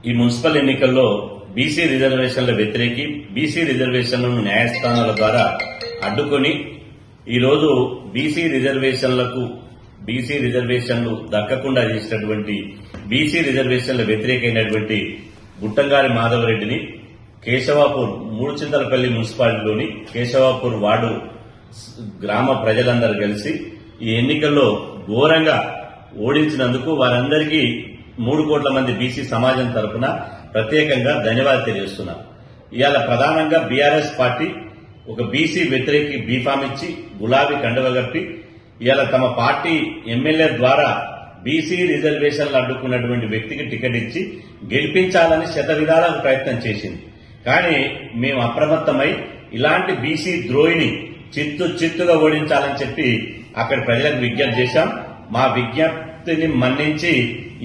ఈ మున్సిపల్ ఎన్నికల్లో బీసీ రిజర్వేషన్ల వ్యతిరేకి బీసీ రిజర్వేషన్లను న్యాయస్థానాల ద్వారా అడ్డుకొని ఈరోజు బీసీ రిజర్వేషన్లు దక్కకుండా చేసినటువంటి బీసీ రిజర్వేషన్ల వ్యతిరేకమైనటువంటి గుట్టంగారి మాధవరెడ్డిని కేశవాపూర్ మూడుచింతలపల్లి మున్సిపాలిటీలోని కేశవాపూర్ వార్డు గ్రామ ప్రజలందరూ కలిసి ఈ ఎన్నికల్లో ఘోరంగా ఓడించినందుకు వారందరికీ 3 కోట్ల మంది బీసీ సమాజం తరఫున ప్రత్యేకంగా ధన్యవాదాలు తెలియజేస్తున్నారు. ఇవాళ ప్రధానంగా బీఆర్ఎస్ పార్టీ ఒక బీసీ వ్యతిరేకి బీఫామ్ ఇచ్చి గులాబీ కండువ కప్పి ఇవాళ తమ పార్టీ ఎమ్మెల్యే ద్వారా బీసీ రిజర్వేషన్లు అడ్డుకున్నటువంటి వ్యక్తికి టికెట్ ఇచ్చి గెలిపించాలని శతవిధాలకు ప్రయత్నం చేసింది. కానీ మేము అప్రమత్తమై ఇలాంటి బీసీ ద్రోహిని చిత్తుగా ఓడించాలని చెప్పి అక్కడ ప్రజలకు విజ్ఞప్తి చేశాం. మా విజ్ఞప్తిని మన్నించి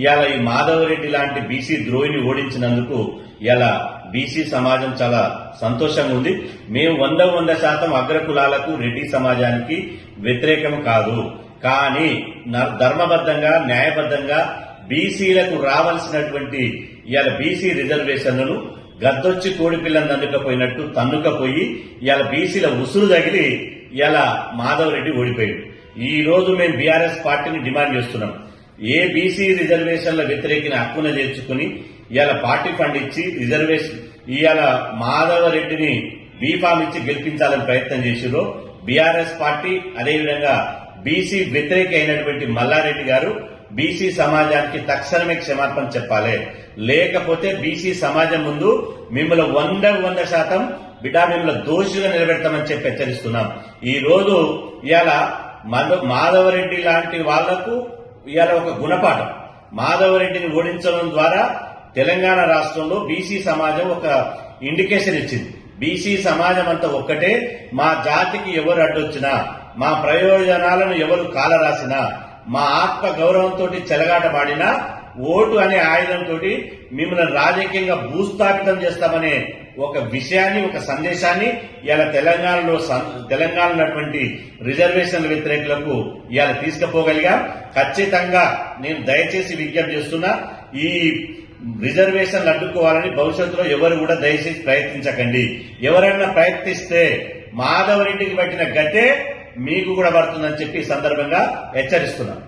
ఇవాళ ఈ మాధవరెడ్డి లాంటి బీసీ ద్రోహిని ఓడించినందుకు ఇలా బీసీ సమాజం చాలా సంతోషంగా ఉంది. మేము 100% అగ్రకులాలకు రెడ్డి సమాజానికి వ్యతిరేకం కాదు. కానీ ధర్మబద్ధంగా న్యాయబద్ధంగా బీసీలకు రావాల్సినటువంటి ఇవాళ బీసీ రిజర్వేషన్లను గద్దొచ్చి కోడిపిల్లని అందుకపోయినట్టు తన్నుకపోయి ఇవాళ బీసీల ఉసురు తగిలి ఇలా మాధవరెడ్డి ఓడిపోయాడు. ఈ రోజు మేము బీఆర్ఎస్ పార్టీని డిమాండ్ చేస్తున్నాం. ఏ బీసీ రిజర్వేషన్ల వ్యతిరేకిని హక్కున చేర్చుకుని ఇవాళ పార్టీ ఫండ్ ఇచ్చి రిజర్వేషన్ ఇవాళ మాధవరెడ్డిని బీఫామ్ ఇచ్చి గెలిపించాలని ప్రయత్నం చేసిరో బీఆర్ఎస్ పార్టీ అదేవిధంగా బీసీ వ్యతిరేకి అయినటువంటి మల్లారెడ్డి గారు బీసీ సమాజానికి తక్షణమే క్షమాపణ చెప్పాలి. లేకపోతే బీసీ సమాజం ముందు మిమ్మల్ని 100% బిడ్డా మిమ్మల్ని దోషిగా నిలబెడతామని చెప్పి హెచ్చరిస్తున్నాం. ఈ రోజు ఇవాళ మాధవరెడ్డి లాంటి వాళ్లకు ఇవాళ ఒక గుణపాఠం. మాధవరెడ్డిని ఓడించడం ద్వారా తెలంగాణ రాష్ట్రంలో బీసీ సమాజం ఒక ఇండికేషన్ ఇచ్చింది. బీసీ సమాజం అంతా ఒక్కటే, మా జాతికి ఎవరు అడ్డొచ్చినా, మా ప్రయోజనాలను ఎవరు కాలరాసినా, మా ఆత్మ గౌరవంతో చెలగాటమాడినా ఓటు అనే ఆయుధంతో మిమ్మల్ని రాజకీయంగా భూస్థాపితం చేస్తామనే ఒక విషయాన్ని, ఒక సందేశాన్ని ఇలా తెలంగాణలో ఉన్నటువంటి రిజర్వేషన్ల వ్యతిరేకులకు ఇవాళ తీసుకుపోగలిగాం. ఖచ్చితంగా నేను దయచేసి విజ్ఞప్తి చేస్తున్నా, ఈ రిజర్వేషన్లు అడ్డుకోవాలని భవిష్యత్తులో ఎవరు కూడా దయచేసి ప్రయత్నించకండి. ఎవరైనా ప్రయత్నిస్తే మాధవరెడ్డికి పట్టిన గతే మీకు కూడా పడుతుందని చెప్పి ఈ సందర్భంగా హెచ్చరిస్తున్నాం.